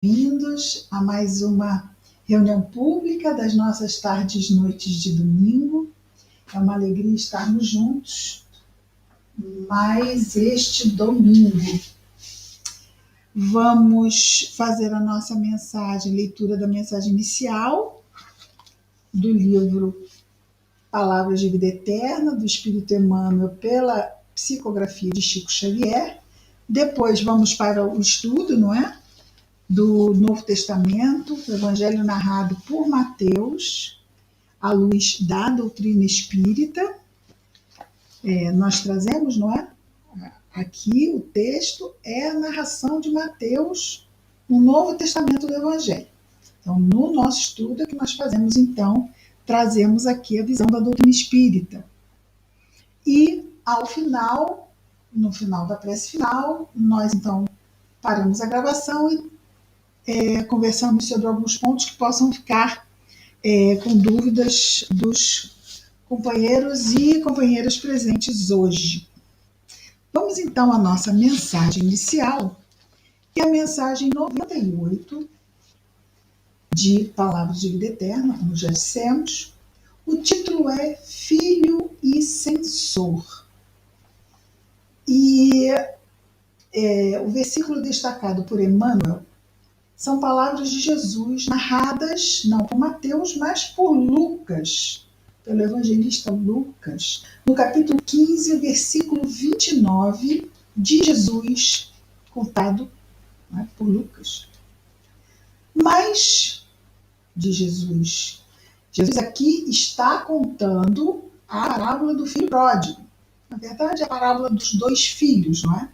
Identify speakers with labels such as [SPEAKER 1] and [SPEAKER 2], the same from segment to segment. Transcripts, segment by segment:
[SPEAKER 1] Bem-vindos a mais uma reunião pública das nossas tardes e noites de domingo. É uma alegria estarmos juntos mais este domingo. Vamos fazer a nossa mensagem, leitura da mensagem inicial do livro Palavras de Vida Eterna, do Espírito Emmanuel, pela psicografia de Chico Xavier. Depois vamos para o estudo, não é? Do Novo Testamento, o Evangelho narrado por Mateus, à luz da doutrina espírita. Nós trazemos, não é? Aqui o texto é a narração de Mateus no Novo Testamento do Evangelho. Então, no nosso estudo, é que nós fazemos, então, trazemos aqui a visão da doutrina espírita. E, ao final, no final da prece final, nós, então, paramos a gravação e conversamos sobre alguns pontos que possam ficar com dúvidas dos companheiros e companheiras presentes hoje. Vamos então à nossa mensagem inicial, que é a mensagem 98 de Palavras de Vida Eterna, como já dissemos. O título é Filho e Censor. E o versículo destacado por Emmanuel são palavras de Jesus narradas não por Mateus, mas por Lucas, pelo evangelista Lucas, no capítulo 15, versículo 29, de Jesus, contado, né, por Lucas. Mas, de Jesus aqui está contando a parábola do filho pródigo. Na verdade, é a parábola dos dois filhos, não é?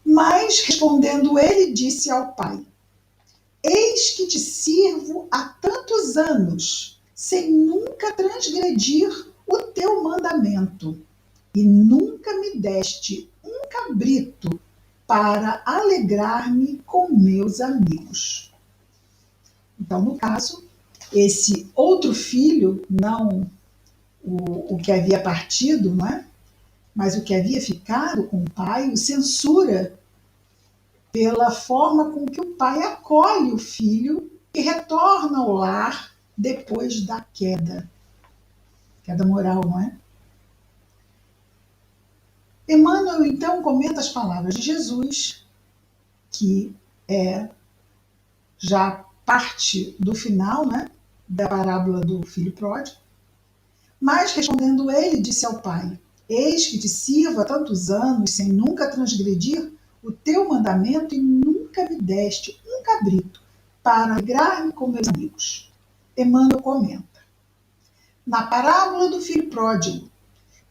[SPEAKER 1] Mas, respondendo ele, disse ao pai: Eis que te sirvo há tantos anos, sem nunca transgredir o teu mandamento, e nunca me deste um cabrito para alegrar-me com meus amigos. Então, no caso, esse outro filho, não o que havia partido, não é? Mas o que havia ficado com o pai, o censura pela forma com que o pai acolhe o filho e retorna ao lar depois da queda moral, não é? Emmanuel, então, comenta as palavras de Jesus, que é já parte do final, né, da parábola do filho pródigo. Mas, respondendo ele, disse ao pai: Eis que te sirvo há tantos anos, sem nunca transgredir o teu mandamento, e nunca me deste um cabrito para alegrar-me com meus amigos. Emmanuel comenta: na parábola do filho pródigo,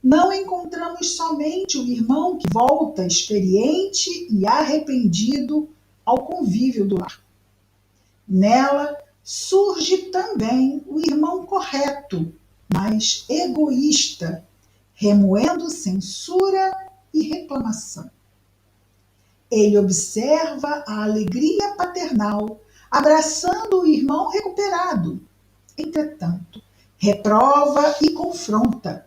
[SPEAKER 1] não encontramos somente o irmão que volta experiente e arrependido ao convívio do lar. Nela surge também o irmão correto, mas egoísta, remoendo censura e reclamação. Ele observa a alegria paternal, abraçando o irmão recuperado. Entretanto, reprova e confronta.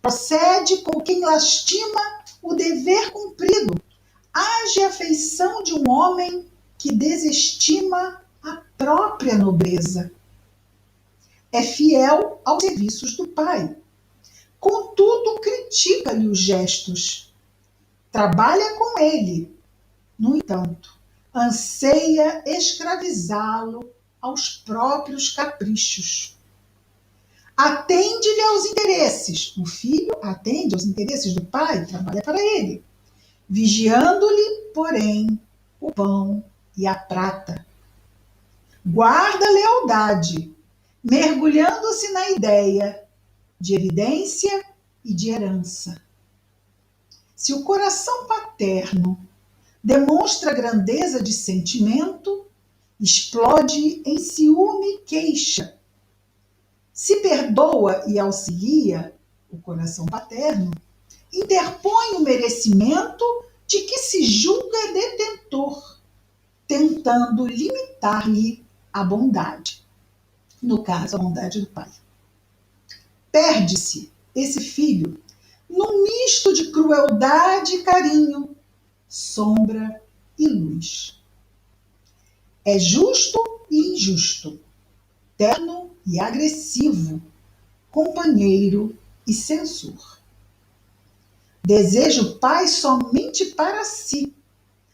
[SPEAKER 1] Procede com quem lastima o dever cumprido. Age a feição de um homem que desestima a própria nobreza. É fiel aos serviços do pai. Contudo, critica-lhe os gestos. Trabalha com ele. No entanto, anseia escravizá-lo aos próprios caprichos. Atende-lhe aos interesses. O filho atende aos interesses do pai, trabalha para ele. Vigiando-lhe, porém, o pão e a prata. Guarda lealdade, mergulhando-se na ideia de evidência e de herança. Se o coração paterno demonstra grandeza de sentimento, explode em ciúme e queixa. Se perdoa e auxilia, o coração paterno interpõe o merecimento de que se julga detentor, tentando limitar-lhe a bondade. No caso, a bondade do pai. Perde-se esse filho num misto de crueldade e carinho, sombra e luz. É justo e injusto, terno e agressivo, companheiro e censor. Deseja o pai somente para si,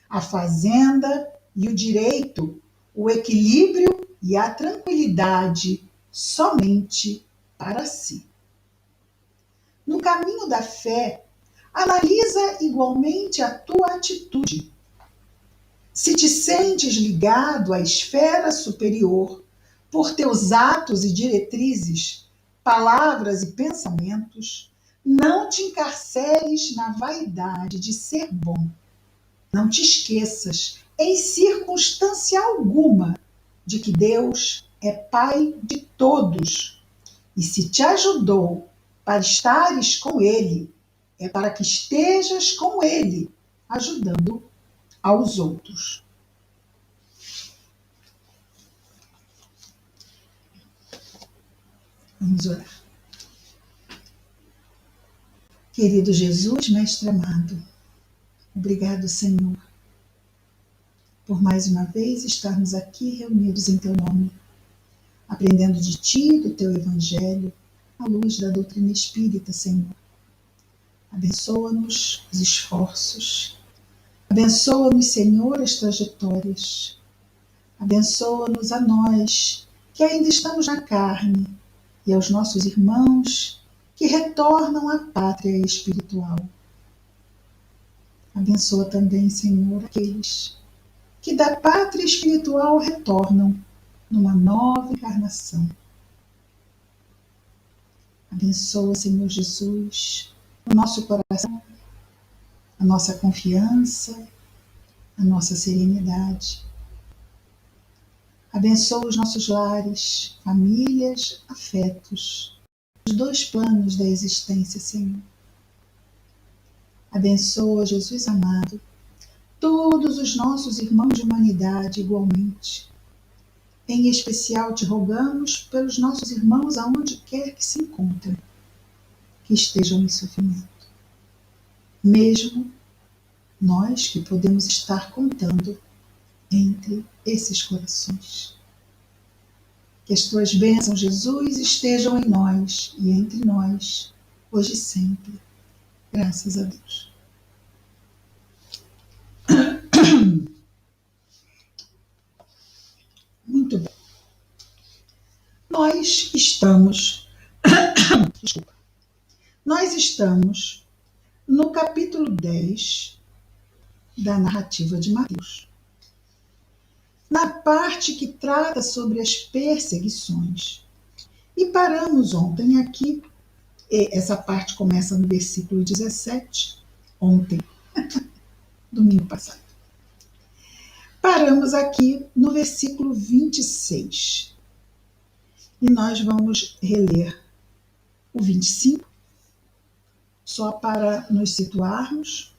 [SPEAKER 1] a fazenda e o direito, o equilíbrio e a tranquilidade somente para si. No caminho da fé, analisa igualmente a tua atitude. Se te sentes ligado à esfera superior por teus atos e diretrizes, palavras e pensamentos, não te encarceres na vaidade de ser bom. Não te esqueças, em circunstância alguma, de que Deus é Pai de todos. E se te ajudou para estares com Ele, é para que estejas com Ele, ajudando aos outros. Vamos orar. Querido Jesus, Mestre amado, obrigado, Senhor, por mais uma vez estarmos aqui reunidos em Teu nome, aprendendo de Ti, do Teu Evangelho, à luz da doutrina espírita, Senhor. Abençoa-nos os esforços, abençoa-nos, Senhor, as trajetórias, abençoa-nos a nós, que ainda estamos na carne, e aos nossos irmãos que retornam à pátria espiritual. Abençoa também, Senhor, aqueles que da pátria espiritual retornam numa nova encarnação. Abençoa, Senhor Jesus, o nosso coração, a nossa confiança, a nossa serenidade. Abençoa os nossos lares, famílias, afetos, os dois planos da existência, Senhor. Abençoa, Jesus amado, todos os nossos irmãos de humanidade igualmente. Em especial te rogamos pelos nossos irmãos aonde quer que se encontrem, que estejam em sofrimento. Mesmo nós que podemos estar contando entre esses corações. Que as tuas bênçãos, Jesus, estejam em nós e entre nós, hoje e sempre. Graças a Deus. Muito bem. Nós estamos no capítulo 10 da narrativa de Mateus. Na parte que trata sobre as perseguições. E paramos ontem aqui, essa parte começa no versículo 17, ontem, domingo passado. Paramos aqui no versículo 26. E nós vamos reler o 25, só para nos situarmos.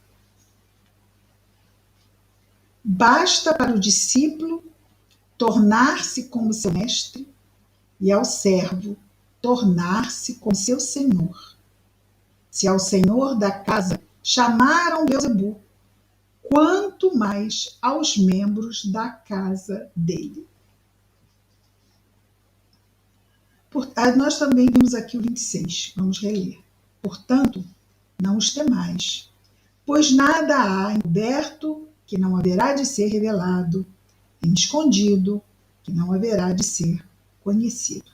[SPEAKER 1] Basta para o discípulo tornar-se como seu mestre e ao servo tornar-se como seu senhor. Se ao senhor da casa chamaram Beelzebu, quanto mais aos membros da casa dele. Nós também vimos aqui o 26, vamos reler. Portanto, não os temais, pois nada há encoberto que não haverá de ser revelado, em escondido que não haverá de ser conhecido.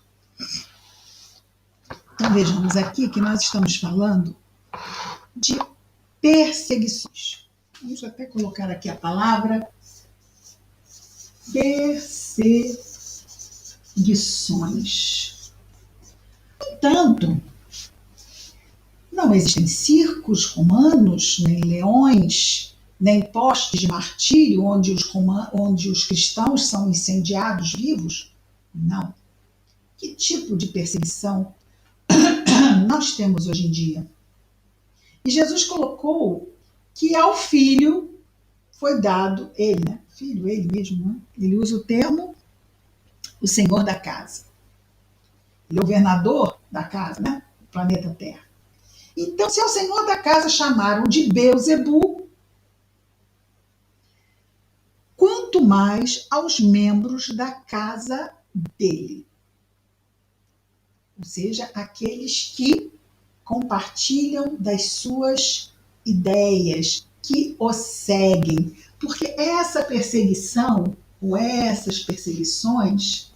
[SPEAKER 1] Então vejamos aqui que nós estamos falando de perseguições. Vamos até colocar aqui a palavra perseguições. Portanto, não existem circos romanos, nem leões, nem postes de martírio onde os cristãos são incendiados vivos? Não. Que tipo de perseguição nós temos hoje em dia? E Jesus colocou que ao filho foi dado, ele, né? Filho, ele mesmo, né? Ele usa o termo o senhor da casa. Ele é o governador da casa, né? Do planeta Terra. Então, se ao senhor da casa chamaram de Beelzebu, quanto quanto mais aos membros da casa dele. Ou seja, aqueles que compartilham das suas ideias, que o seguem. Porque essa perseguição, ou essas perseguições,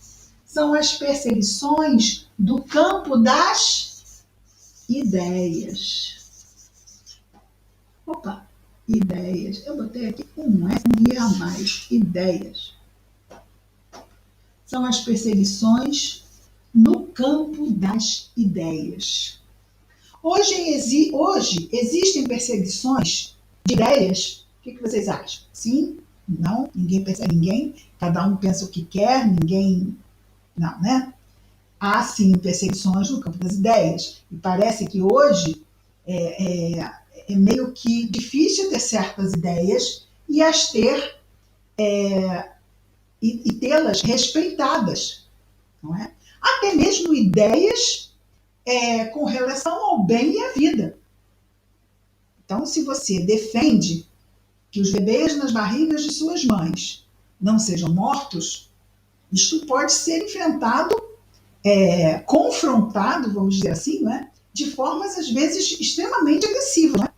[SPEAKER 1] são as perseguições do campo das ideias. Opa, ideias. Eu botei aqui um E a mais. Ideias. São as perseguições no campo das ideias. Hoje existem perseguições de ideias. O que vocês acham? Sim? Não? Ninguém persegue ninguém? Cada um pensa o que quer? Ninguém... Não, né? Há, sim, perseguições no campo das ideias. E parece que hoje é meio que difícil ter certas ideias e as ter e tê-las respeitadas, não é? Até mesmo ideias com relação ao bem e à vida. Então, se você defende que os bebês nas barrigas de suas mães não sejam mortos, isto pode ser enfrentado, confrontado, vamos dizer assim, não é? De formas, às vezes, extremamente agressivas, não é?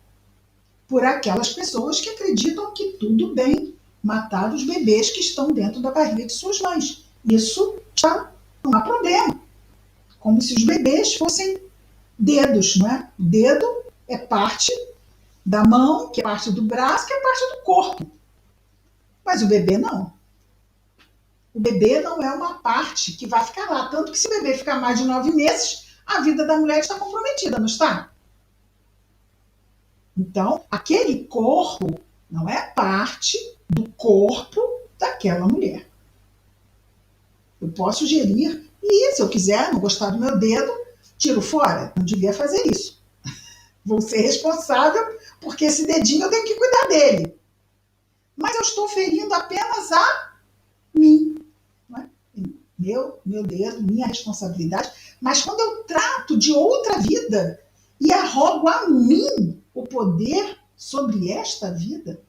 [SPEAKER 1] Por aquelas pessoas que acreditam que tudo bem matar os bebês que estão dentro da barriga de suas mães. Isso não há problema. Como se os bebês fossem dedos, não é? O dedo é parte da mão, que é parte do braço, que é parte do corpo. Mas o bebê não. O bebê não é uma parte que vai ficar lá. Tanto que se o bebê ficar mais de 9 meses, a vida da mulher está comprometida, não está? Então, aquele corpo não é parte do corpo daquela mulher. Eu posso gerir e, se eu quiser, não gostar do meu dedo, tiro fora. Não devia fazer isso. Vou ser responsável porque esse dedinho eu tenho que cuidar dele. Mas eu estou ferindo apenas a mim. Não é? Meu dedo, minha responsabilidade. Mas quando eu trato de outra vida e arrogo a mim o poder sobre esta vida,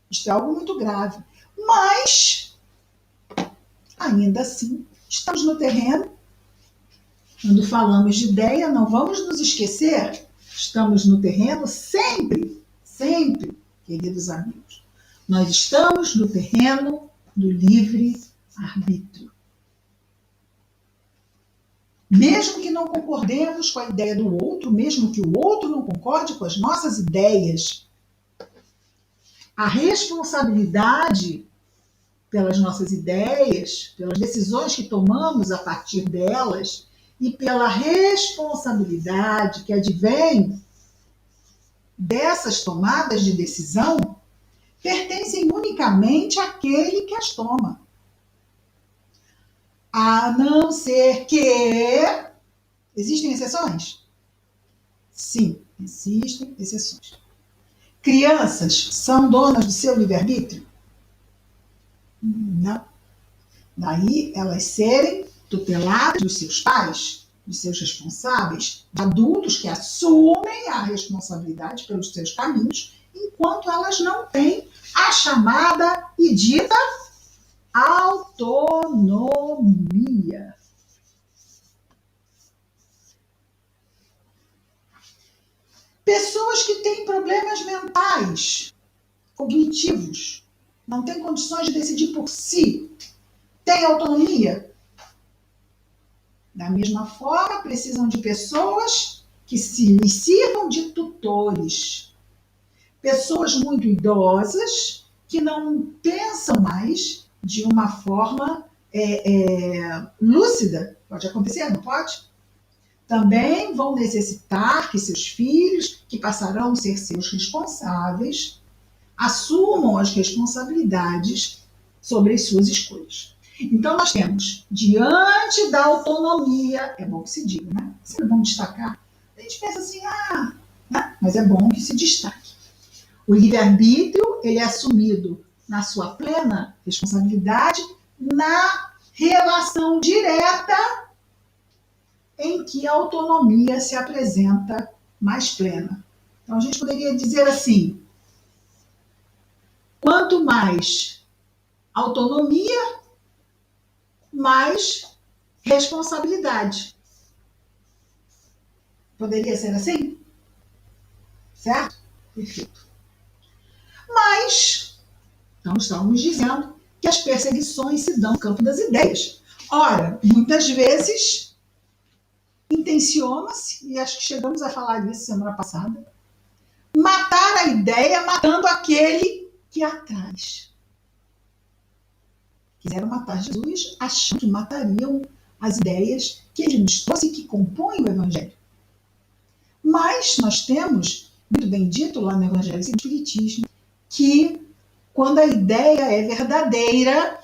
[SPEAKER 1] isto é algo muito grave. Mas, ainda assim, estamos no terreno. Quando falamos de ideia, não vamos nos esquecer, estamos no terreno sempre, sempre, queridos amigos. Nós estamos no terreno do livre-arbítrio. Mesmo que não concordemos com a ideia do outro, mesmo que o outro não concorde com as nossas ideias, a responsabilidade pelas nossas ideias, pelas decisões que tomamos a partir delas e pela responsabilidade que advém dessas tomadas de decisão pertencem unicamente àquele que as toma. A não ser que... Existem exceções? Sim, existem exceções. Crianças são donas do seu livre-arbítrio? Não. Daí elas serem tuteladas dos seus pais, dos seus responsáveis, de adultos que assumem a responsabilidade pelos seus caminhos, enquanto elas não têm a chamada e dita autonomia. Pessoas que têm problemas mentais, cognitivos, não têm condições de decidir por si, têm autonomia? Da mesma forma, precisam de pessoas que lhes sirvam de tutores. Pessoas muito idosas que não pensam mais de uma forma lúcida. Pode acontecer, não pode? Também vão necessitar que seus filhos, que passarão a ser seus responsáveis, assumam as responsabilidades sobre as suas escolhas. Então, nós temos, diante da autonomia, é bom que se diga, né? Sempre é bom destacar. A gente pensa assim, né? Mas é bom que se destaque. O livre-arbítrio, ele é assumido na sua plena responsabilidade, na relação direta em que a autonomia se apresenta mais plena. Então, a gente poderia dizer assim, quanto mais autonomia mais responsabilidade. Poderia ser assim? Certo? Perfeito. Mas, não estamos dizendo que as perseguições se dão no campo das ideias. Ora, muitas vezes intenciona-se, e acho que chegamos a falar disso semana passada, matar a ideia matando aquele que a traz. Quiseram matar Jesus achando que matariam as ideias que ele nos trouxe e que compõem o Evangelho. Mas nós temos, muito bem dito lá no Evangelho do Espiritismo, que quando a ideia é verdadeira,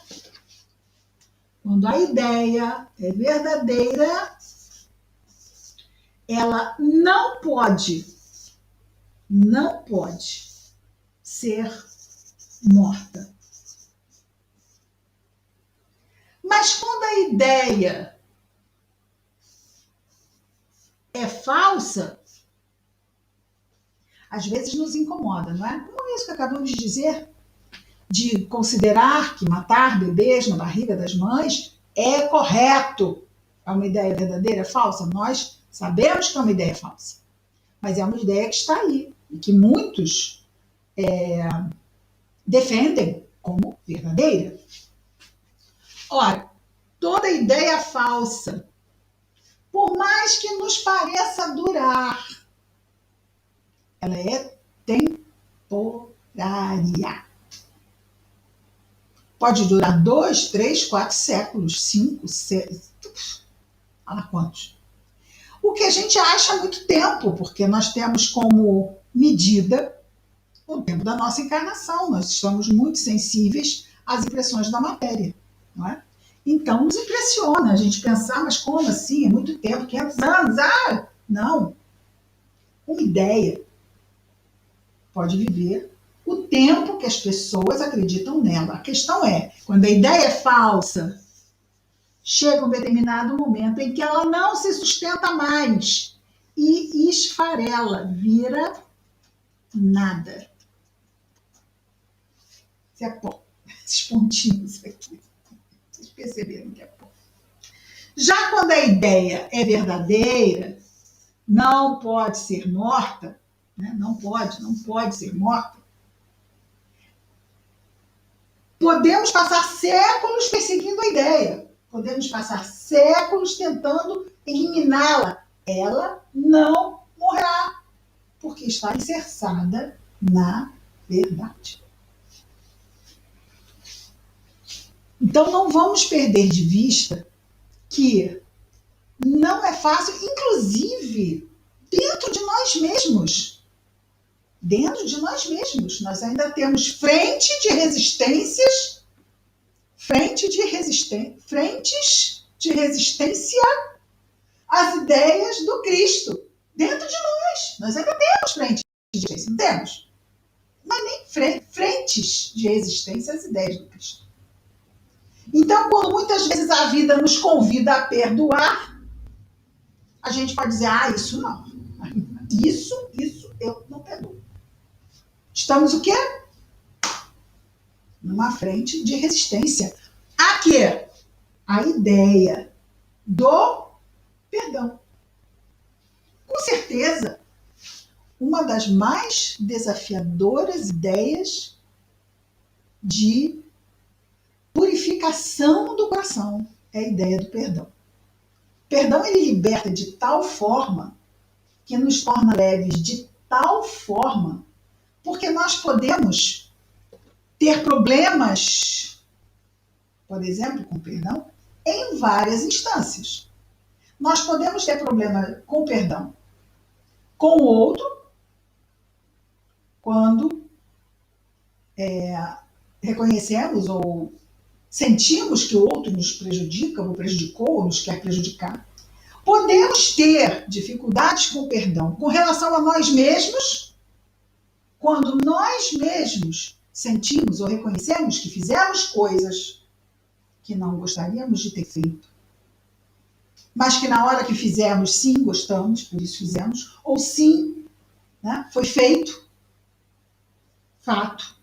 [SPEAKER 1] ela não pode ser morta. Mas quando a ideia é falsa, às vezes nos incomoda, não é? Como isso que acabamos de dizer, de considerar que matar bebês na barriga das mães é correto. É uma ideia verdadeira, é falsa? Nós sabemos que é uma ideia falsa, mas é uma ideia que está aí e que muitos defendem como verdadeira. Ora, toda ideia falsa, por mais que nos pareça durar, ela é temporária. Pode durar 2, 3, 4 séculos, 5, 6, olha lá quantos. O que a gente acha muito tempo, porque nós temos como medida o tempo da nossa encarnação. Nós estamos muito sensíveis às impressões da matéria, não é? Então nos impressiona a gente pensar, mas como assim? É muito tempo, 500 anos? Ah, não. Uma ideia pode viver o tempo que as pessoas acreditam nela. A questão é, quando a ideia é falsa, chega um determinado momento em que ela não se sustenta mais e esfarela, vira nada. Isso é pó. Esses pontinhos aqui. Vocês perceberam que é pó. Já quando a ideia é verdadeira, não pode ser morta, né? não pode ser morta. Podemos passar séculos perseguindo a ideia. Podemos passar séculos tentando eliminá-la. Ela não morrerá, porque está alicerçada na verdade. Então não vamos perder de vista que não é fácil, inclusive dentro de nós mesmos. Dentro de nós mesmos, nós ainda temos frentes de resistência às ideias do Cristo. Dentro de nós ainda temos frentes de resistência, não temos? Mas nem frentes de resistência às ideias do Cristo. Então, quando muitas vezes a vida nos convida a perdoar, a gente pode dizer, isso não. Isso eu não perdoo. Estamos o quê? Numa frente de resistência. A quê? A ideia do perdão. Com certeza, uma das mais desafiadoras ideias de purificação do coração é a ideia do perdão. O perdão, ele liberta de tal forma que nos torna leves de tal forma, porque nós podemos ter problemas, por exemplo, com perdão, em várias instâncias. Nós podemos ter problema com perdão com o outro, quando reconhecemos ou sentimos que o outro nos prejudica, ou prejudicou, ou nos quer prejudicar. Podemos ter dificuldades com perdão com relação a nós mesmos, quando nós mesmos sentimos ou reconhecemos que fizemos coisas que não gostaríamos de ter feito, mas que na hora que fizemos, sim, gostamos, por isso fizemos, ou sim, né, foi feito, fato.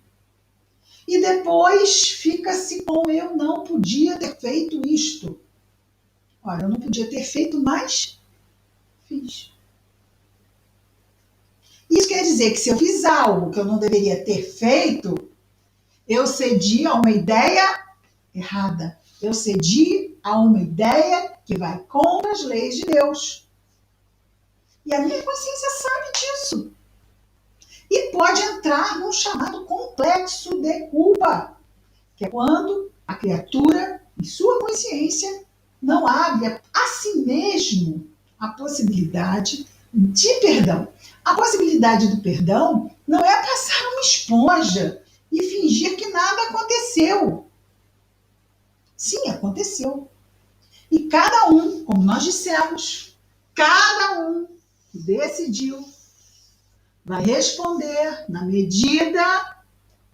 [SPEAKER 1] e depois fica-se com eu não podia ter feito isto. Olha, eu não podia ter feito, mas fiz. Isso quer dizer que se eu fiz algo que eu não deveria ter feito, eu cedi a uma ideia errada. Eu cedi a uma ideia que vai contra as leis de Deus. E a minha consciência sabe disso. E pode entrar num chamado complexo de culpa, que é quando a criatura, em sua consciência, não abre a si mesmo a possibilidade de perdão. A possibilidade do perdão não é passar uma esponja e fingir que nada aconteceu. Sim, aconteceu. E cada um, como nós dissemos, cada um que decidiu vai responder na medida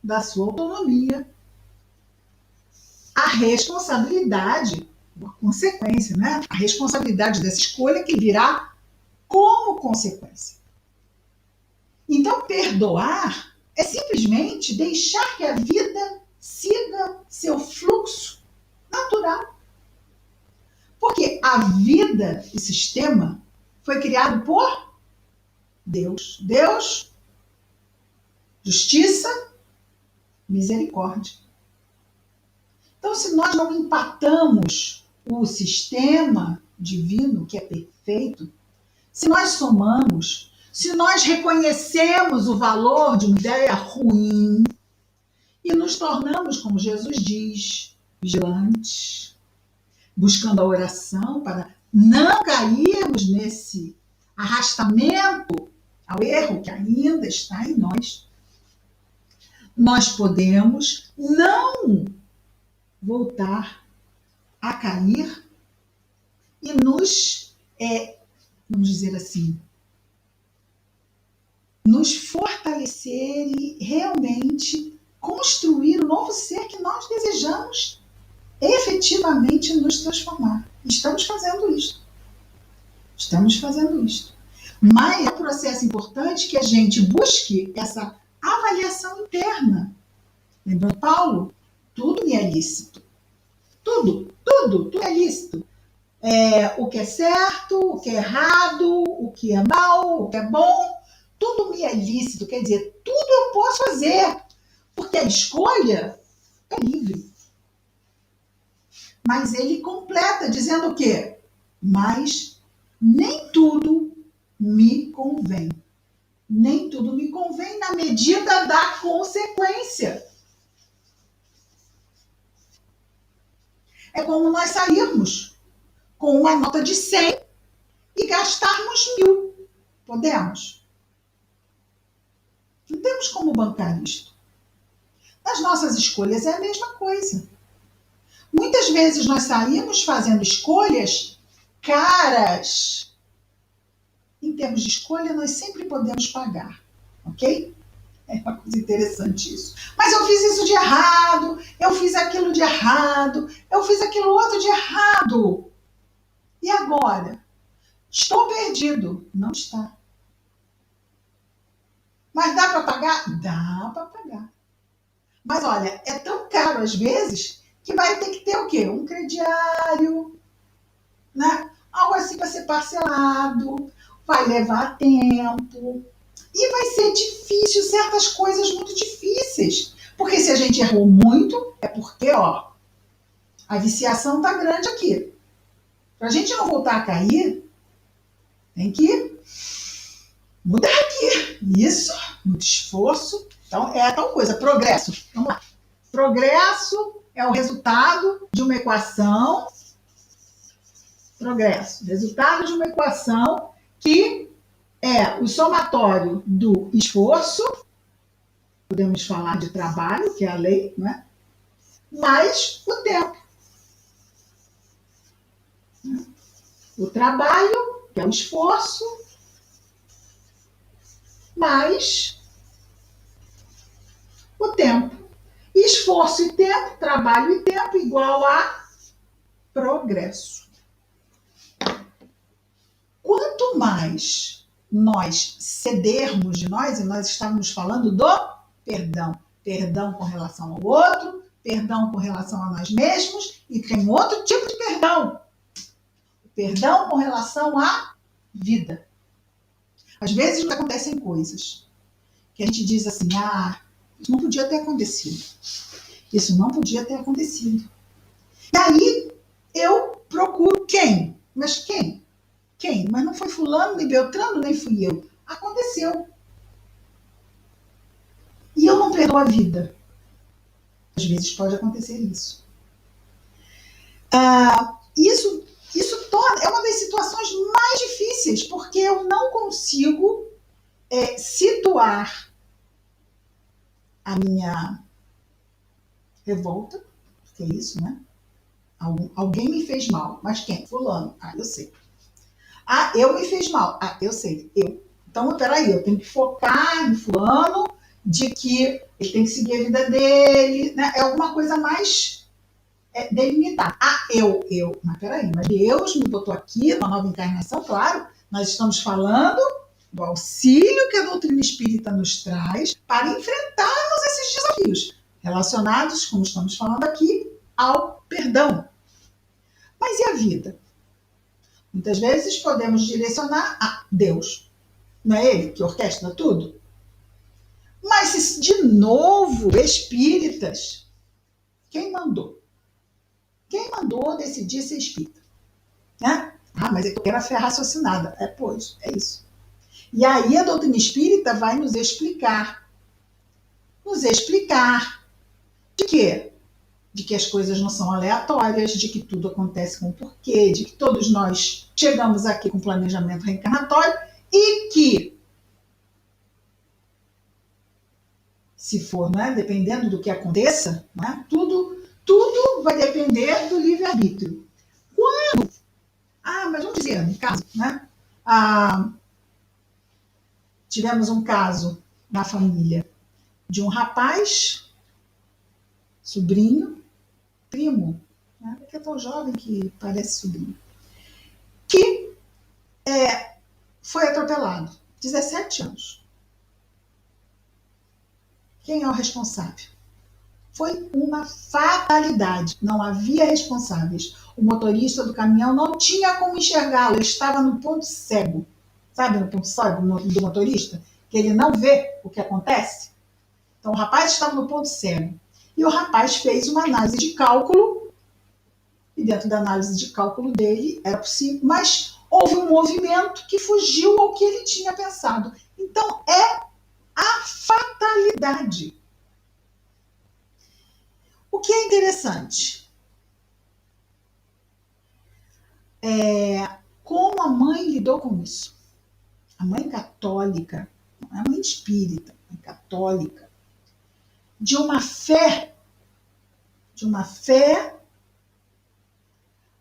[SPEAKER 1] da sua autonomia a responsabilidade, a consequência, né? A responsabilidade dessa escolha que virá como consequência. Então, perdoar é simplesmente deixar que a vida siga seu fluxo natural. Porque a vida, o sistema, foi criado por Deus. Deus, justiça, misericórdia. Então, se nós não empatamos o sistema divino, que é perfeito, se nós somamos, se nós reconhecemos o valor de uma ideia ruim e nos tornamos, como Jesus diz, vigilantes, buscando a oração para não cairmos nesse arrastamento ao erro que ainda está em nós, nós podemos não voltar a cair e nos, vamos dizer assim, nos fortalecer e realmente construir o novo ser que nós desejamos efetivamente nos transformar. Estamos fazendo isso. Estamos fazendo isso. Mas é um processo importante que a gente busque essa avaliação interna. Lembrando Paulo? Tudo me é lícito. Tudo é lícito. O que é certo, o que é errado, o que é mal, o que é bom, tudo me é lícito. Quer dizer, tudo eu posso fazer, porque a escolha é livre. Mas ele completa dizendo o quê? Mas nem tudo me convém. Nem tudo me convém na medida da consequência. É como nós sairmos com uma nota de 100 e gastarmos 1.000. Podemos? Não temos como bancar isto. Nas nossas escolhas é a mesma coisa. Muitas vezes nós saímos fazendo escolhas caras. Em termos de escolha, nós sempre podemos pagar, ok? É uma coisa interessante isso. Mas eu fiz isso de errado, eu fiz aquilo de errado, eu fiz aquilo outro de errado. E agora? Estou perdido. Não está. Mas dá para pagar? Dá para pagar. Mas olha, é tão caro às vezes que vai ter que ter o quê? Um crediário, né? Algo assim para ser parcelado, vai levar tempo. E vai ser difícil, certas coisas muito difíceis. Porque se a gente errou muito, é porque, ó, a viciação tá grande aqui. Para a gente não voltar a cair, tem que mudar aqui. Isso, muito esforço. Então, é tal coisa, progresso. Vamos lá. Progresso é o resultado de uma equação. Progresso. Resultado de uma equação que é o somatório do esforço, podemos falar de trabalho, que é a lei, né? Mais o tempo. O trabalho, que é o esforço, mais o tempo. Esforço e tempo, trabalho e tempo, igual a progresso. Quanto mais nós cedermos de nós, e nós estávamos falando do perdão, Perdão com relação ao outro, perdão com relação a nós mesmos, e tem outro tipo de perdão. Perdão com relação à vida. Às vezes acontecem coisas que a gente diz assim, isso não podia ter acontecido. Isso não podia ter acontecido. E aí eu procuro quem? Mas quem? Quem? Mas não foi fulano, nem Beltrano, nem fui eu. Aconteceu. E eu não perdoo a vida. Às vezes pode acontecer isso. Isso é uma das situações mais difíceis, porque eu não consigo situar a minha revolta, porque é isso, né? Alguém me fez mal, mas quem? Fulano. Eu sei. Eu me fiz mal. Eu sei. Eu. Então, peraí, eu tenho que focar no fulano, de que ele tem que seguir a vida dele, né? É alguma coisa mais delimitada. Eu. Mas peraí, mas Deus me botou aqui na nova encarnação, claro, nós estamos falando do auxílio que a doutrina espírita nos traz para enfrentarmos esses desafios relacionados, como estamos falando aqui, ao perdão. Mas e a vida? Muitas vezes podemos direcionar a Deus. Não é Ele que orquestra tudo? Mas, de novo, espíritas, quem mandou? Quem mandou decidir ser espírita? Né? Mas eu quero a fé raciocinada. Pois, é isso. E aí a doutrina espírita vai nos explicar. Nos explicar de quê? De que as coisas não são aleatórias, de que tudo acontece com um porquê, de que todos nós chegamos aqui com planejamento reencarnatório e que, se for, né, dependendo do que aconteça, né, tudo vai depender do livre-arbítrio. Quando? Mas vamos dizer, no caso, né? Tivemos um caso na família de um rapaz, sobrinho, primo, né, que é tão jovem que parece sobrinho, que foi atropelado, 17 anos. Quem é o responsável? Foi uma fatalidade. Não havia responsáveis. O motorista do caminhão não tinha como enxergá-lo. Ele estava no ponto cego. Sabe no ponto cego do motorista? Que ele não vê o que acontece? Então o rapaz estava no ponto cego. E o rapaz fez uma análise de cálculo. E dentro da análise de cálculo dele era possível. Mas houve um movimento que fugiu ao que ele tinha pensado. Então é a fatalidade. O que é interessante como a mãe lidou com isso. A mãe católica, não é a mãe espírita, a mãe católica, de uma fé.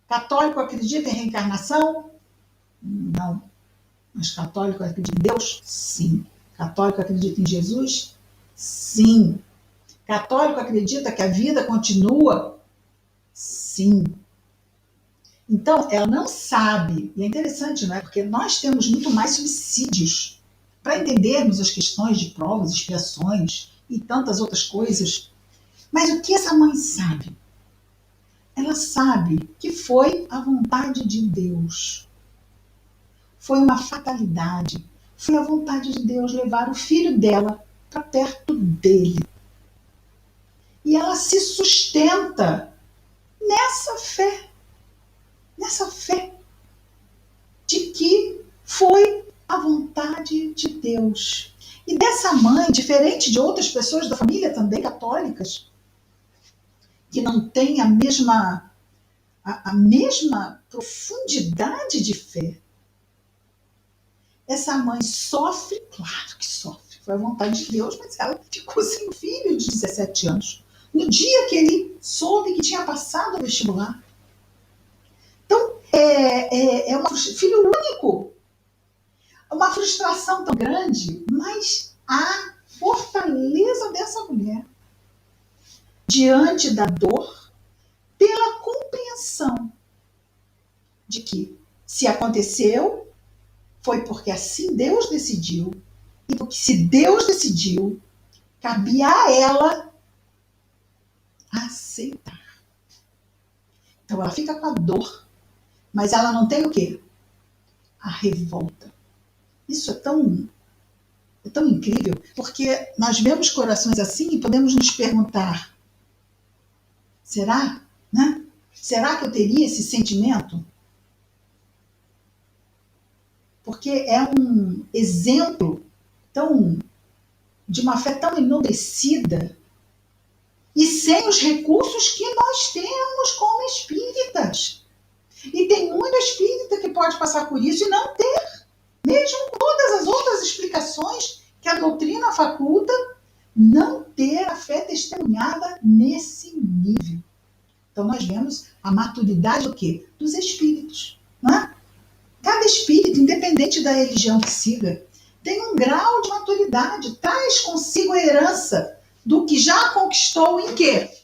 [SPEAKER 1] Católico acredita em reencarnação? Não. Mas católico acredita em Deus? Sim. Católico acredita em Jesus? Sim. Católico acredita que a vida continua? Sim. Então, ela não sabe, e é interessante, não é? Porque nós temos muito mais subsídios para entendermos as questões de provas, expiações e tantas outras coisas. Mas o que essa mãe sabe? Ela sabe que foi a vontade de Deus. Foi uma fatalidade. Foi a vontade de Deus levar o filho dela para perto dele. E ela se sustenta nessa fé de que foi a vontade de Deus. E dessa mãe, diferente de outras pessoas da família também católicas, que não têm a mesma profundidade de fé, essa mãe sofre, claro que sofre, foi a vontade de Deus, mas ela ficou sem filho de 17 anos. No dia que ele soube que tinha passado o vestibular. Então, é um filho único. Uma frustração tão grande, mas a fortaleza dessa mulher diante da dor, pela compreensão de que se aconteceu, foi porque assim Deus decidiu, e porque se Deus decidiu, cabia a ela aceitar. Então ela fica com a dor, mas ela não tem o quê? A revolta. Isso é tão incrível, porque nós vemos corações assim e podemos nos perguntar, será? Né? Será que eu teria esse sentimento? Porque é um exemplo de uma fé tão enobrecida e sem os recursos que nós temos como espíritas. E tem muito espírita que pode passar por isso e não ter, mesmo com todas as outras explicações que a doutrina faculta, não ter a fé testemunhada nesse nível. Então nós vemos a maturidade do quê? Dos espíritos. Não é? Cada espírito, independente da religião que siga, tem um grau de maturidade, traz consigo a herança do que já conquistou em quê?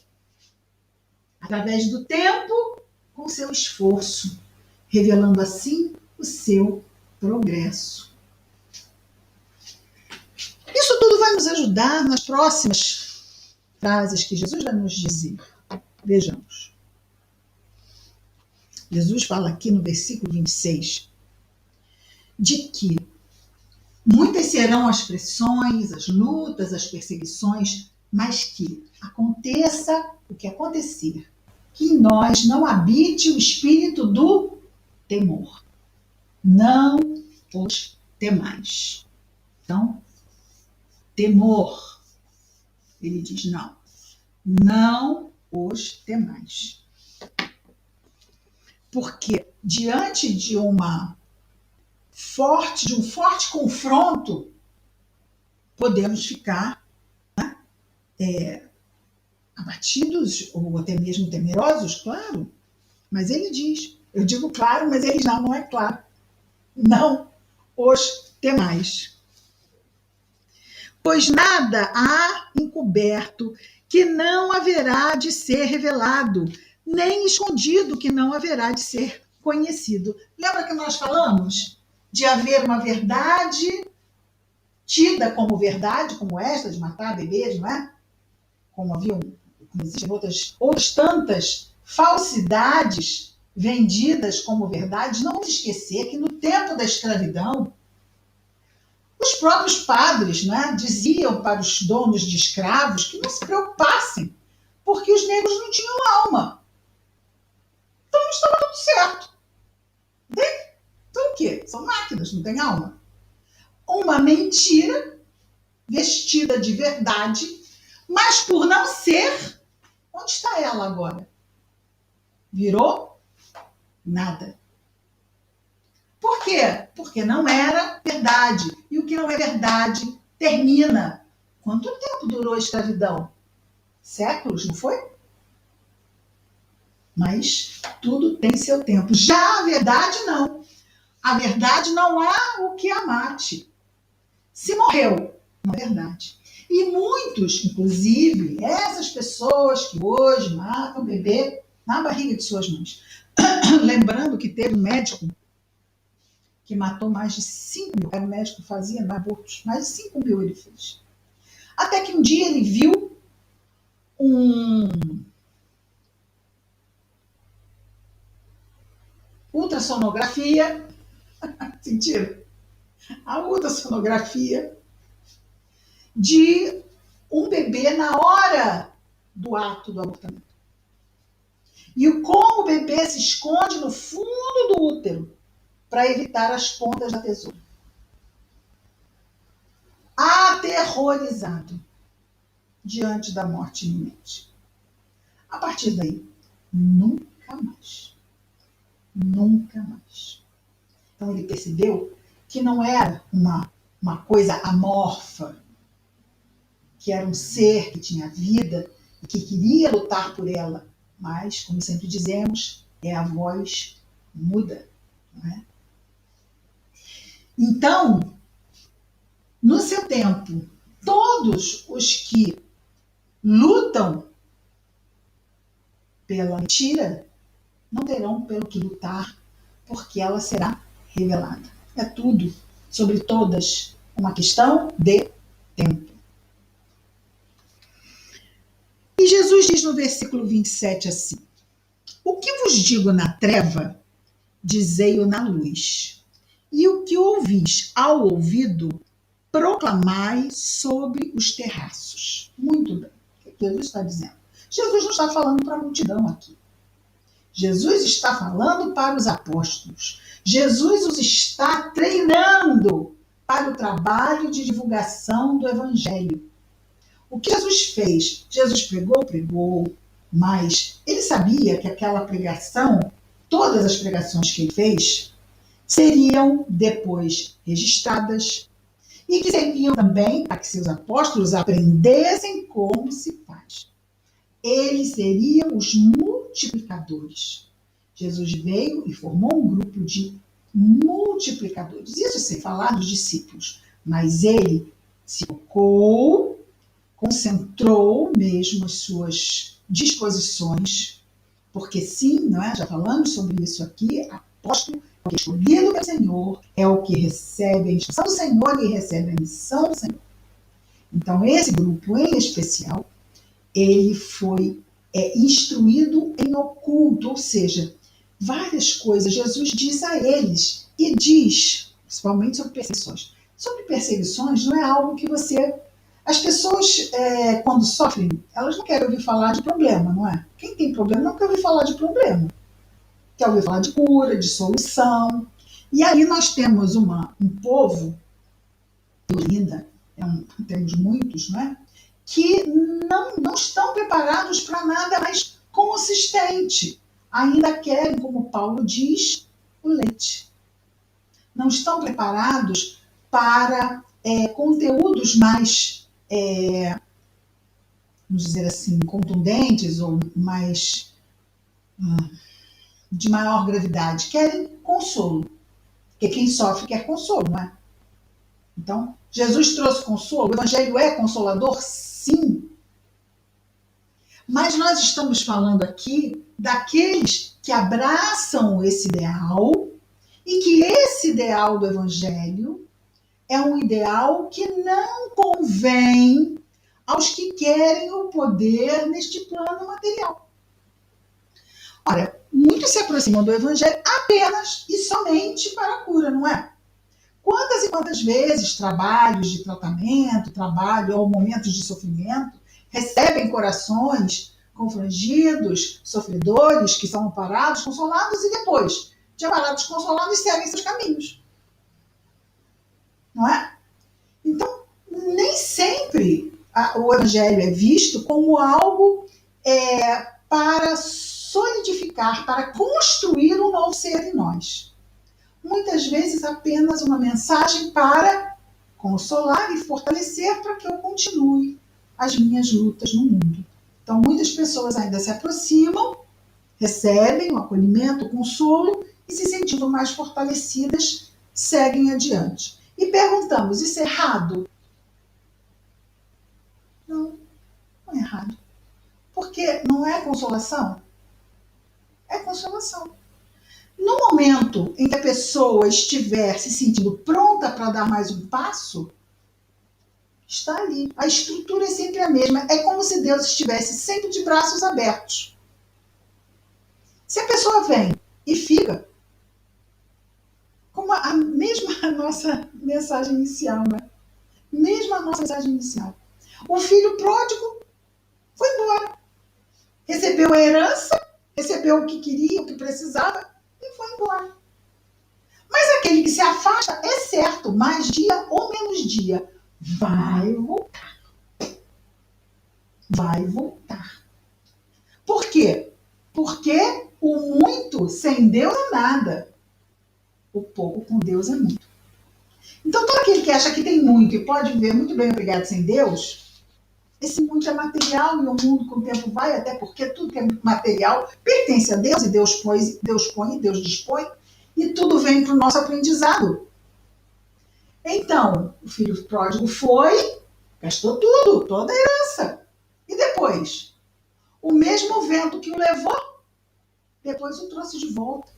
[SPEAKER 1] Através do tempo, com seu esforço, revelando assim o seu progresso. Isso tudo vai nos ajudar nas próximas frases que Jesus vai nos dizer. Vejamos. Jesus fala aqui no versículo 26 de que muitas serão as pressões, as lutas, as perseguições, mas que aconteça o que acontecer, que em nós não habite o espírito do temor. Não os temais. Então, temor. Ele diz não os temais. Porque diante de um forte confronto, podemos ficar abatidos ou até mesmo temerosos, claro. Mas ele diz, eu digo claro, mas ele já não é claro. Não os temais. Pois nada há encoberto que não haverá de ser revelado, nem escondido que não haverá de ser conhecido. Lembra que nós falamos de haver uma verdade tida como verdade, como esta, de matar bebês, não é? Como existem outras tantas falsidades vendidas como verdade. Não esquecer que no tempo da escravidão, os próprios padres, né, diziam para os donos de escravos que não se preocupassem, porque os negros não tinham alma. Então não estava tudo certo. Então o quê? São máquinas, não têm alma. Uma mentira vestida de verdade, mas por não ser, onde está ela agora? Virou nada. Por quê? Porque não era verdade. E o que não é verdade termina. Quanto tempo durou a escravidão? Séculos, não foi? Mas tudo tem seu tempo. Já a verdade, não. A verdade não há o que a mate. Se morreu, não é verdade. E muitos, inclusive, essas pessoas que hoje matam o bebê na barriga de suas mães. Lembrando que teve um médico que matou mais de 5 mil. Era um médico que fazia abortos. Mais de 5 mil ele fez. Até que um dia ele viu ultrassonografia. Sentiram? A ultrassonografia de um bebê na hora do ato do abortamento. E como o bebê se esconde no fundo do útero para evitar as pontas da tesoura. Aterrorizado diante da morte iminente. A partir daí, nunca mais. Nunca mais. Então ele percebeu que não era uma coisa amorfa, que era um ser que tinha vida e que queria lutar por ela, mas, como sempre dizemos, é a voz muda, não é? Então, no seu tempo, todos os que lutam pela mentira não terão pelo que lutar, porque ela será revelada. É tudo, sobre todas, uma questão de tempo. Jesus diz no versículo 27 assim: o que vos digo na treva, dizei-o na luz. E o que ouvis ao ouvido, proclamai sobre os terraços. Muito bem. O que Jesus está dizendo? Jesus não está falando para a multidão aqui. Jesus está falando para os apóstolos. Jesus os está treinando para o trabalho de divulgação do evangelho. O que Jesus fez? Jesus pregou, mas ele sabia que aquela pregação, todas as pregações que ele fez, seriam depois registradas e que serviam também para que seus apóstolos aprendessem como se faz. Eles seriam os multiplicadores. Jesus veio e formou um grupo de multiplicadores. Isso sem falar dos discípulos. Mas ele se focou, concentrou mesmo as suas disposições, porque sim, não é? Já falamos sobre isso aqui, apóstolo, é o que é escolhido pelo Senhor, é o que recebe a instrução do Senhor e recebe a missão do Senhor. Então, esse grupo em especial, ele foi instruído em oculto, ou seja, várias coisas Jesus diz a eles, e diz, principalmente sobre perseguições. Sobre perseguições não é algo que você... As pessoas, quando sofrem, elas não querem ouvir falar de problema, não é? Quem tem problema não quer ouvir falar de problema. Quer ouvir falar de cura, de solução. E aí nós temos um povo, ainda temos muitos, não é? Que não estão preparados para nada mais consistente. Ainda querem, como Paulo diz, o leite. Não estão preparados para conteúdos mais, vamos dizer assim, contundentes ou mais de maior gravidade. Querem consolo. Porque quem sofre quer consolo, não é? Então, Jesus trouxe consolo. O Evangelho é consolador? Sim. Mas nós estamos falando aqui daqueles que abraçam esse ideal e que esse ideal do Evangelho é um ideal que não convém aos que querem o poder neste plano material. Ora, muitos se aproximam do Evangelho apenas e somente para a cura, não é? Quantas e quantas vezes trabalhos de tratamento, trabalho ou momentos de sofrimento recebem corações confrangidos, sofredores, que são amparados, consolados e depois de amparados, consolados, seguem seus caminhos. Não é? Então, nem sempre o Evangelho é visto como algo para solidificar, para construir um novo ser em nós. Muitas vezes apenas uma mensagem para consolar e fortalecer para que eu continue as minhas lutas no mundo. Então, muitas pessoas ainda se aproximam, recebem o acolhimento, o consolo e, se sentindo mais fortalecidas, seguem adiante. E perguntamos, isso é errado? Não, não é errado. Porque não é consolação? É consolação. No momento em que a pessoa estiver se sentindo pronta para dar mais um passo, está ali. A estrutura é sempre a mesma. É como se Deus estivesse sempre de braços abertos. Se a pessoa vem e fica, como a mesma nossa mensagem inicial, né? Mesma nossa mensagem inicial. O filho pródigo foi embora. Recebeu a herança, recebeu o que queria, o que precisava e foi embora. Mas aquele que se afasta, é certo, mais dia ou menos dia, vai voltar. Vai voltar. Por quê? Porque o muito sem Deus é nada. O pouco com Deus é muito. Então, todo aquele que acha que tem muito e pode viver muito bem obrigado sem Deus, esse muito é material e o mundo com o tempo vai, até porque tudo que é material pertence a Deus e Deus põe, Deus dispõe e tudo vem para o nosso aprendizado. Então, o filho pródigo foi, gastou tudo, toda a herança. E depois? O mesmo vento que o levou, depois o trouxe de volta.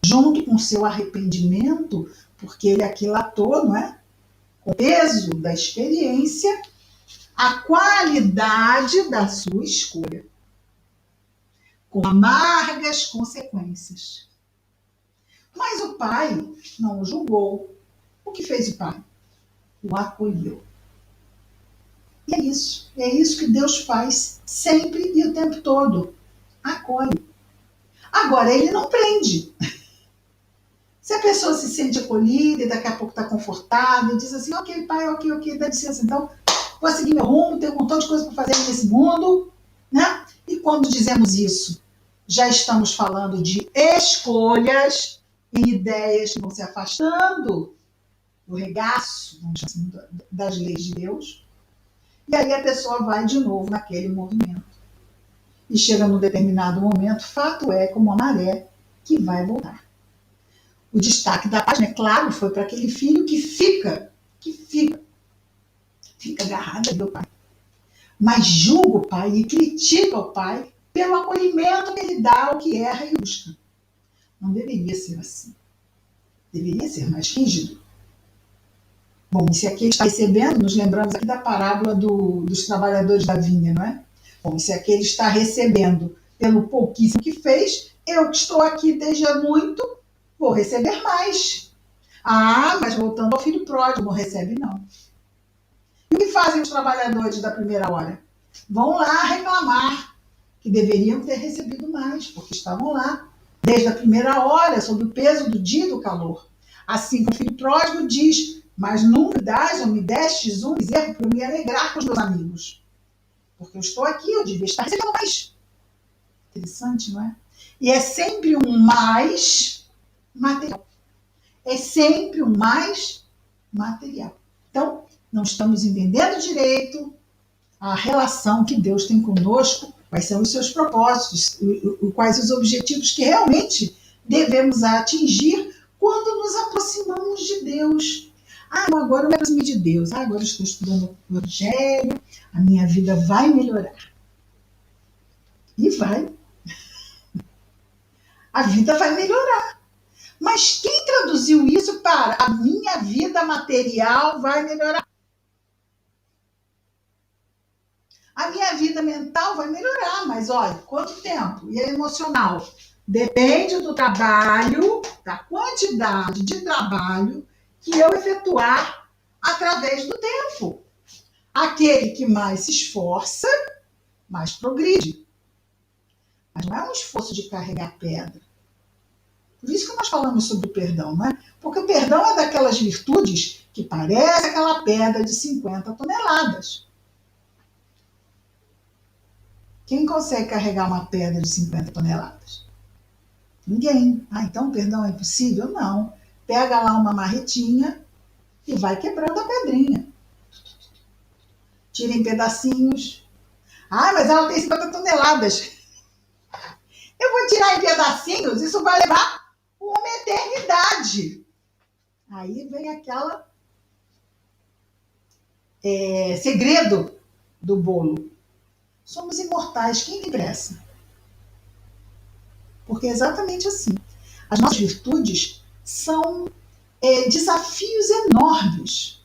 [SPEAKER 1] Junto com seu arrependimento, porque ele aquilatou, não é? Com o peso da experiência, a qualidade da sua escolha, com amargas consequências. Mas o pai não o julgou. O que fez o pai? O acolheu. E é isso que Deus faz sempre e o tempo todo. Acolhe. Agora, ele não prende. Se a pessoa se sente acolhida e daqui a pouco está confortável e diz assim, ok, pai, ok, dá licença, então vou seguir meu rumo, tenho um montão de coisa para fazer nesse mundo, né? E quando dizemos isso, já estamos falando de escolhas e ideias que vão se afastando do regaço, vamos dizer assim, das leis de Deus. E aí a pessoa vai de novo naquele movimento. E chega num determinado momento, fato é, como a maré, que vai voltar. O destaque da página, é claro, foi para aquele filho que fica agarrado ao pai. Mas julga o pai e critica o pai pelo acolhimento que ele dá ao que erra e busca. Não deveria ser assim. Deveria ser mais rígido. Bom, e se aqui ele está recebendo, nos lembramos aqui da parábola dos trabalhadores da vinha, não é? Bom, se aqui ele está recebendo pelo pouquíssimo que fez, eu que estou aqui desde muito, vou receber mais. Ah, mas voltando ao filho pródigo, não recebe não. E o que fazem os trabalhadores da primeira hora? Vão lá reclamar que deveriam ter recebido mais, porque estavam lá desde a primeira hora, sob o peso do dia e do calor. Assim como o filho pródigo diz, mas não me destes um bezerro para eu me alegrar com os meus amigos. Porque eu estou aqui, eu devia estar recebendo mais. Interessante, não é? E é sempre um mais material. É sempre um mais material. Então, não estamos entendendo direito a relação que Deus tem conosco, quais são os seus propósitos, quais os objetivos que realmente devemos atingir quando nos aproximamos de Deus. Ah, agora eu me aproximei de Deus. Ah, agora eu estou estudando o Evangelho, a minha vida vai melhorar. E vai. A vida vai melhorar. Mas quem traduziu isso para a minha vida material vai melhorar? A minha vida mental vai melhorar, mas olha, quanto tempo? E a emocional? Depende do trabalho, da quantidade de trabalho que eu efetuar através do tempo. Aquele que mais se esforça, mais progride. Mas não é um esforço de carregar pedra. Por isso que nós falamos sobre o perdão, não é? Porque o perdão é daquelas virtudes que parece aquela pedra de 50 toneladas. Quem consegue carregar uma pedra de 50 toneladas? Ninguém. Ah, então o perdão é impossível? Não. Pega lá uma marretinha e vai quebrando a pedrinha. Tira em pedacinhos. Ah, mas ela tem 50 toneladas. Eu vou tirar em pedacinhos, isso vai levar uma eternidade. Aí vem aquela segredo do bolo. Somos imortais, quem tem pressa? Porque é exatamente assim. As nossas virtudes são desafios enormes,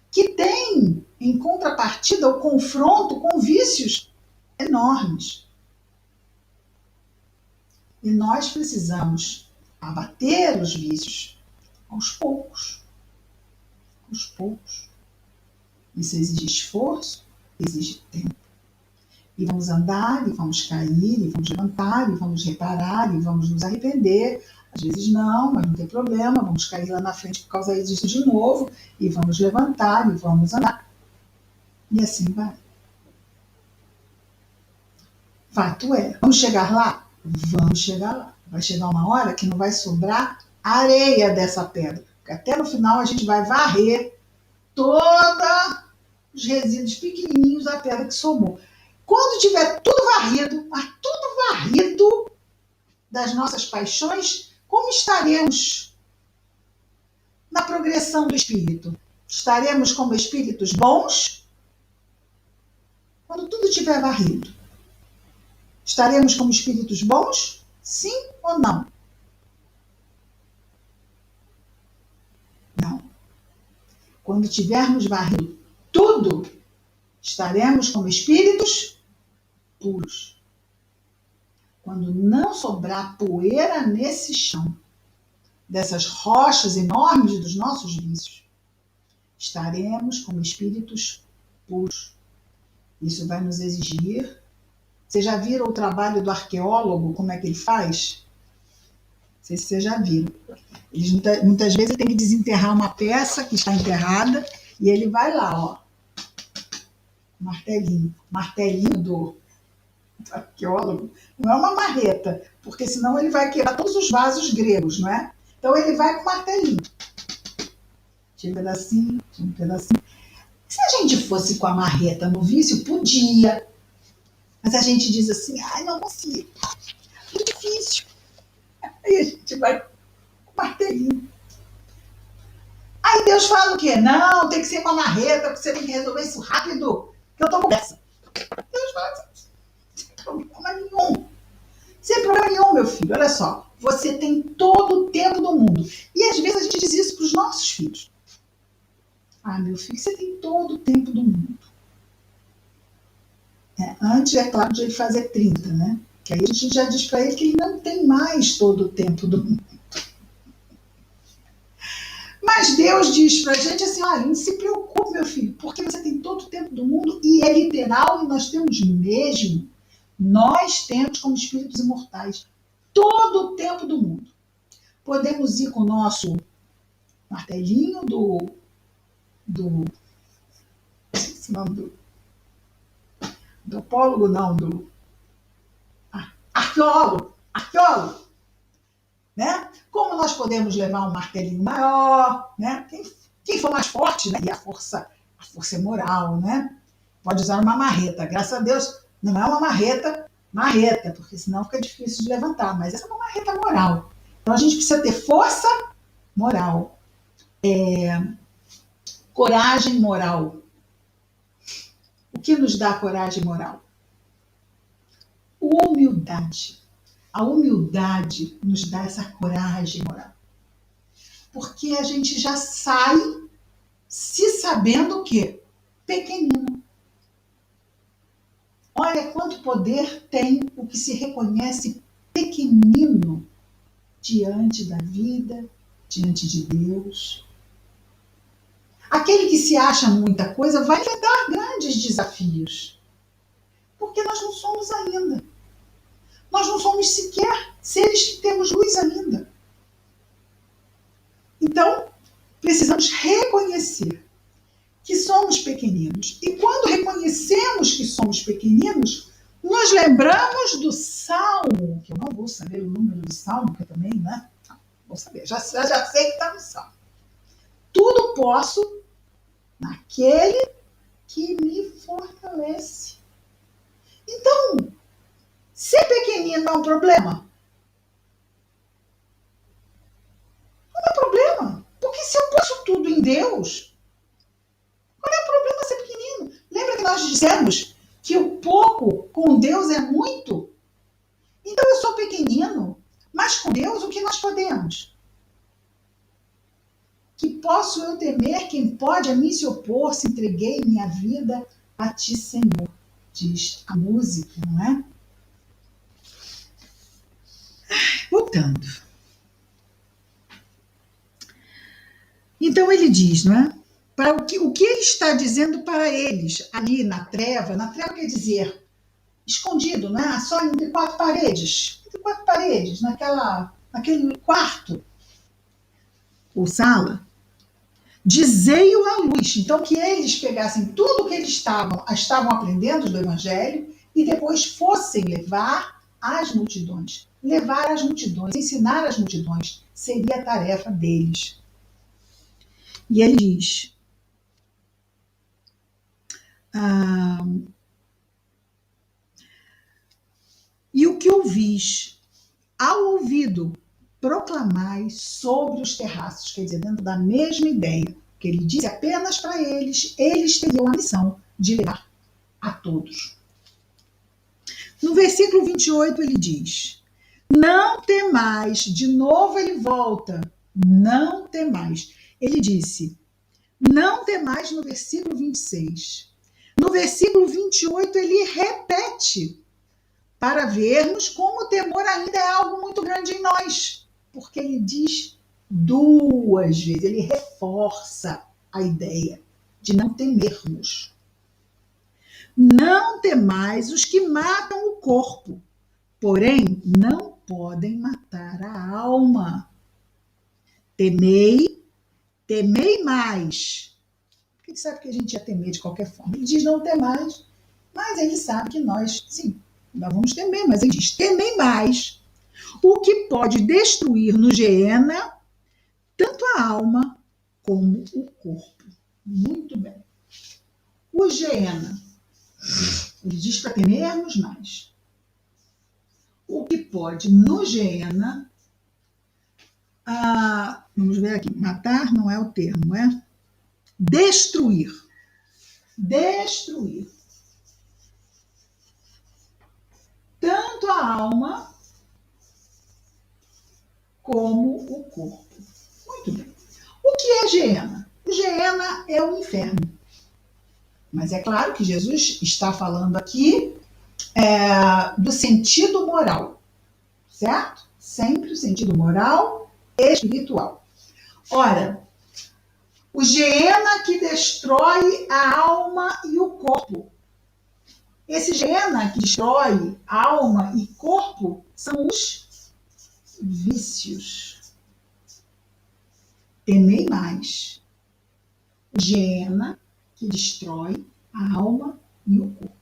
[SPEAKER 1] que têm em contrapartida o confronto com vícios enormes. E nós precisamos abater os vícios aos poucos. Aos poucos. Isso exige esforço, exige tempo. E vamos andar, e vamos cair, e vamos levantar, e vamos reparar, e vamos nos arrepender. Às vezes não, mas não tem problema, vamos cair lá na frente por causa disso de novo, e vamos levantar, e vamos andar. E assim vai. Fato é, vamos chegar lá? Vamos chegar lá. Vai chegar uma hora que não vai sobrar areia dessa pedra. Porque até no final a gente vai varrer todos os resíduos pequenininhos da pedra que somou. Quando tiver tudo varrido, mas tudo varrido das nossas paixões, como estaremos na progressão do espírito? Estaremos como espíritos bons? Quando tudo estiver varrido, estaremos como espíritos bons? Sim ou não? Não. Quando tivermos varrido tudo, estaremos como espíritos puros. Quando não sobrar poeira nesse chão, dessas rochas enormes dos nossos vícios, estaremos como espíritos puros. Isso vai nos exigir. Vocês já viram o trabalho do arqueólogo, como é que ele faz? Não sei se vocês já viram. Eles, muitas vezes ele tem que desenterrar uma peça que está enterrada e ele vai lá, ó, martelinho do arqueólogo, não é uma marreta, porque senão ele vai quebrar todos os vasos gregos, não é? Então ele vai com o martelinho. Tira um pedacinho, tira um pedacinho. Se a gente fosse com a marreta no vício, podia. Mas a gente diz assim, ai, não consigo. É muito difícil. Aí a gente vai com o martelinho. Aí Deus fala o quê? Não, tem que ser com a marreta, porque você tem que resolver isso rápido, que eu tô com pressa. Deus fala assim, sem problema nenhum. Sem problema nenhum, meu filho. Olha só, você tem todo o tempo do mundo. E às vezes a gente diz isso para os nossos filhos. Ah, meu filho, você tem todo o tempo do mundo. Antes, é claro, de ele fazer 30, né? Que aí a gente já diz para ele que ele não tem mais todo o tempo do mundo. Mas Deus diz pra gente assim, olha, não se preocupe, meu filho, porque você tem todo o tempo do mundo e é literal e nós temos mesmo. Nós temos como espíritos imortais todo o tempo do mundo. Podemos ir com o nosso martelinho esse nome do apólogo, não, do arqueólogo, né? Como nós podemos levar um martelinho maior, né? Quem for mais forte, né? E a força é moral, né? Pode usar uma marreta. Graças a Deus, não é uma marreta, porque senão fica difícil de levantar, mas essa é uma marreta moral. Então a gente precisa ter força moral, coragem moral. O que nos dá coragem moral? Humildade. A humildade nos dá essa coragem moral. Porque a gente já sai se sabendo o quê? Pequenino. Olha quanto poder tem o que se reconhece pequenino diante da vida, diante de Deus. Aquele que se acha muita coisa vai enfrentar grandes desafios. Porque nós não somos ainda. Nós não somos sequer seres que temos luz ainda. Então, precisamos reconhecer que somos pequeninos. E quando reconhecemos que somos pequeninos, nos lembramos do Salmo, que eu não vou saber o número do Salmo, que eu também, né? Não, vou saber, já sei que está no Salmo. Tudo posso naquele que me fortalece. Então, ser pequenino é um problema? Não é problema. Porque se eu posso tudo em Deus, qual é o problema ser pequenino? Lembra que nós dissemos que o pouco com Deus é muito? Então eu sou pequenino, mas com Deus o que nós podemos? Que posso eu temer quem pode a mim se opor, se entreguei minha vida a ti, Senhor. Diz a música, não é? Voltando. Então ele diz, não é? Para o que ele está dizendo para eles ali na treva quer dizer escondido, né? Só entre quatro paredes, naquele quarto ou sala, dizei-o à luz. Então que eles pegassem tudo o que eles estavam aprendendo do Evangelho e depois fossem levar às multidões. Levar às multidões, ensinar às multidões, seria a tarefa deles. E ele diz, e o que ouvis, ao ouvido, proclamais sobre os terraços, quer dizer, dentro da mesma ideia, que ele disse apenas para eles teriam a missão de levar a todos. No versículo 28 ele diz, não temais, de novo ele volta, não temais. Ele disse, Não temais no versículo 26. No versículo 28, ele repete para vermos como o temor ainda é algo muito grande em nós. Porque ele diz duas vezes, ele reforça a ideia de não temermos. Não temais os que matam o corpo, porém não podem matar a alma. Temei mais. Porque ele sabe que a gente ia temer de qualquer forma. Ele diz não temais, mas ele sabe que nós, sim, nós vamos temer, mas ele diz temei mais. O que pode destruir no Geena tanto a alma como o corpo. Muito bem. O Geena, ele diz para temermos mais. O que pode no Geena, vamos ver aqui, matar não é o termo, é destruir. Destruir. Tanto a alma como o corpo. Muito bem. O que é Geena? O Geena é o inferno. Mas é claro que Jesus está falando aqui do sentido moral, certo? Sempre o sentido moral e espiritual. Ora, o Geena que destrói a alma e o corpo. Esse Geena que destrói alma e corpo são os vícios. Temei mais. O Geena que destrói a alma e o corpo.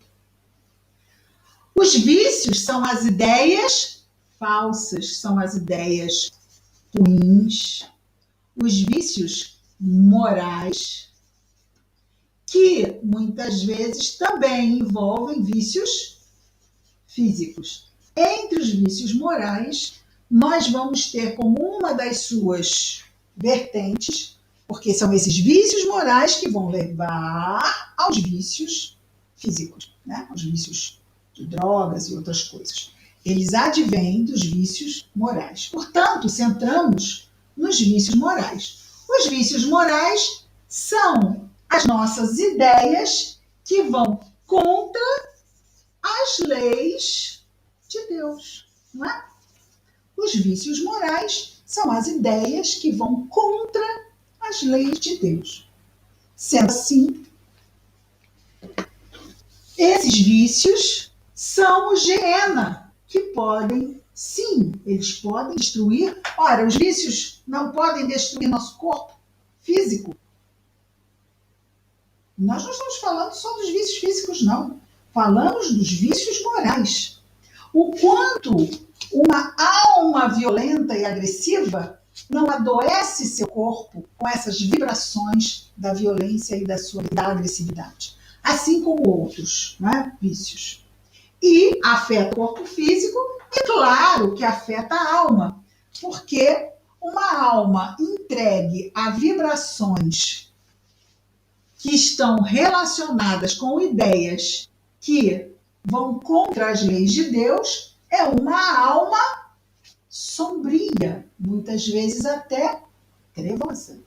[SPEAKER 1] Os vícios são as ideias falsas, são as ideias ruins, os vícios morais, que muitas vezes também envolvem vícios físicos. Entre os vícios morais, nós vamos ter como uma das suas vertentes, porque são esses vícios morais que vão levar aos vícios físicos, né? Aos vícios de drogas e outras coisas. Eles advêm dos vícios morais. Portanto, centramos nos vícios morais. Os vícios morais são as nossas ideias que vão contra as leis de Deus, não é? Os vícios morais são as ideias que vão contra as leis de Deus. Sendo assim, esses vícios são o Geena, que podem, sim, eles podem destruir. Ora, os vícios não podem destruir nosso corpo físico. Nós não estamos falando só dos vícios físicos, não. Falamos dos vícios morais. O quanto uma alma violenta e agressiva não adoece seu corpo com essas vibrações da violência e da agressividade. Assim como outros, né, vícios. E afeta o corpo físico, e claro que afeta a alma, porque uma alma entregue a vibrações que estão relacionadas com ideias que vão contra as leis de Deus é uma alma sombria, muitas vezes até trevosa,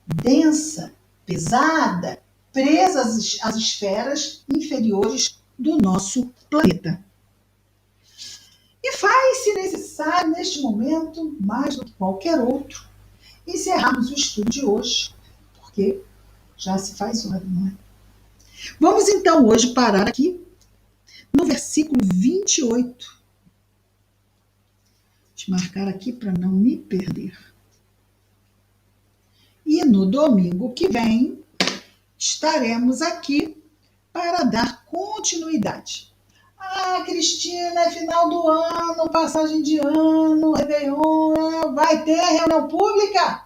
[SPEAKER 1] densa, pesada, presa às esferas inferiores do nosso planeta. E faz-se necessário, neste momento, mais do que qualquer outro, encerrarmos o estudo de hoje, porque já se faz hora, não é? Vamos então hoje parar aqui no versículo 28. Deixa eu marcar aqui para não me perder. E no domingo que vem estaremos aqui para dar continuidade. Ah, Cristina, é final do ano, passagem de ano, Réveillon, vai ter reunião pública?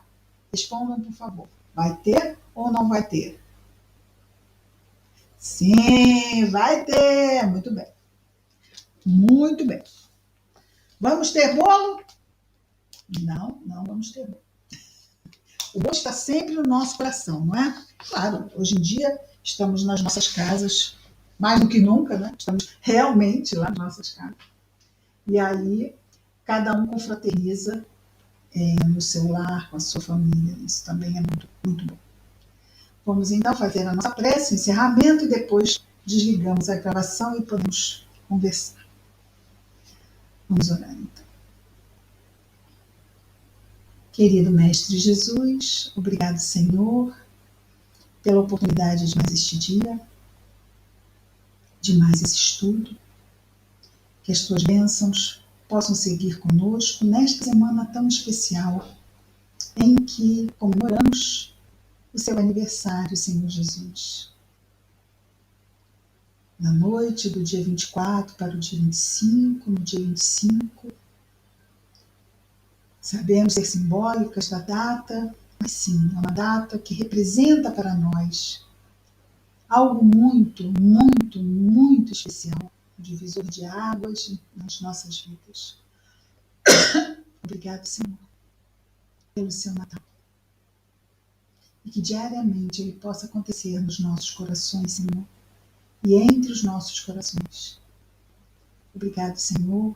[SPEAKER 1] Respondam, por favor. Vai ter ou não vai ter? Sim, vai ter. Muito bem. Muito bem. Vamos ter bolo? Não, não vamos ter bolo. O bolo está sempre no nosso coração, não é? Claro, hoje em dia estamos nas nossas casas, mais do que nunca, né? Estamos realmente lá nas nossas casas. E aí, cada um confraterniza no seu lar, com a sua família. Isso também é muito, muito bom. Vamos então fazer a nossa prece, o encerramento, e depois desligamos a gravação e podemos conversar. Vamos orar então. Querido Mestre Jesus, obrigado, Senhor, pela oportunidade de mais este dia, de mais esse estudo, que as tuas bênçãos possam seguir conosco nesta semana tão especial em que comemoramos o seu aniversário, Senhor Jesus. Na noite do dia 24 para o dia 25, no dia 25, sabemos ser simbólica esta data, mas sim, é uma data que representa para nós algo muito, muito, muito especial, um divisor de águas nas nossas vidas. Obrigado, Senhor, pelo seu Natal. E que diariamente ele possa acontecer nos nossos corações, Senhor, e entre os nossos corações. Obrigado, Senhor.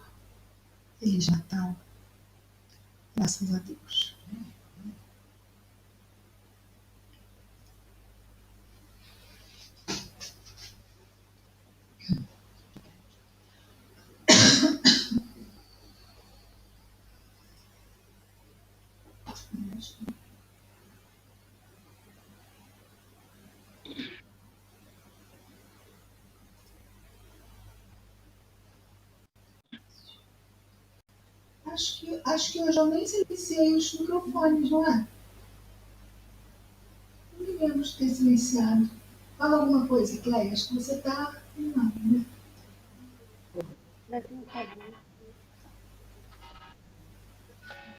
[SPEAKER 1] Feliz Natal. Graças a Deus. Acho que hoje eu nem silenciei os microfones, não é? Não devemos ter silenciado. Fala alguma coisa, Cleia. Acho que você está. Não, né?